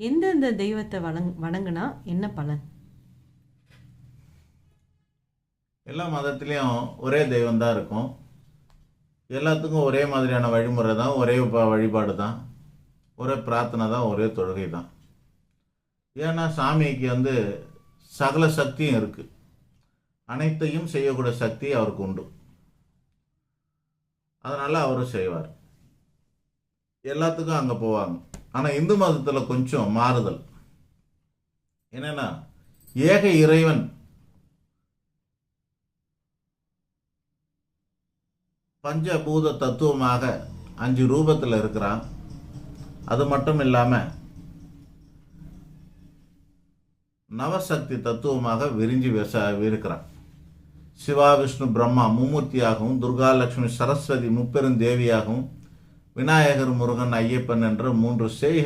எந்தெந்த தெய்வத்தை வணங்குனா என்ன பலன்? எல்லா மதத்துலேயும் ஒரே தெய்வம் தான் இருக்கும். எல்லாத்துக்கும் ஒரே மாதிரியான வழிமுறை தான், ஒரே வழிபாடு தான், ஒரே பிரார்த்தனை தான், ஒரே தொழுகை தான். ஏன்னா சாமிக்கு சகல சக்தியும் இருக்குது. அனைத்தையும் செய்யக்கூடிய சக்தி அவருக்கு உண்டு. அதனால் அவரும் செய்வார். எல்லாத்துக்கும் அங்கே போவாங்க. ஆனால் இந்து மதத்தில் கொஞ்சம் மாறுதல் என்னென்னா, ஏக இறைவன் பஞ்சபூத தத்துவமாக 5 ரூபத்தில் இருக்கிறான். அது மட்டும் இல்லாமல் நவசக்தி தத்துவமாக விரிஞ்சு இருக்கிறான். சிவா, விஷ்ணு, பிரம்மா மும்மூர்த்தியாகவும், துர்கா, லட்சுமி, சரஸ்வதி முப்பெரும் தேவியாகவும், விநாயகர், முருகன், ஐயப்பன் என்ற 3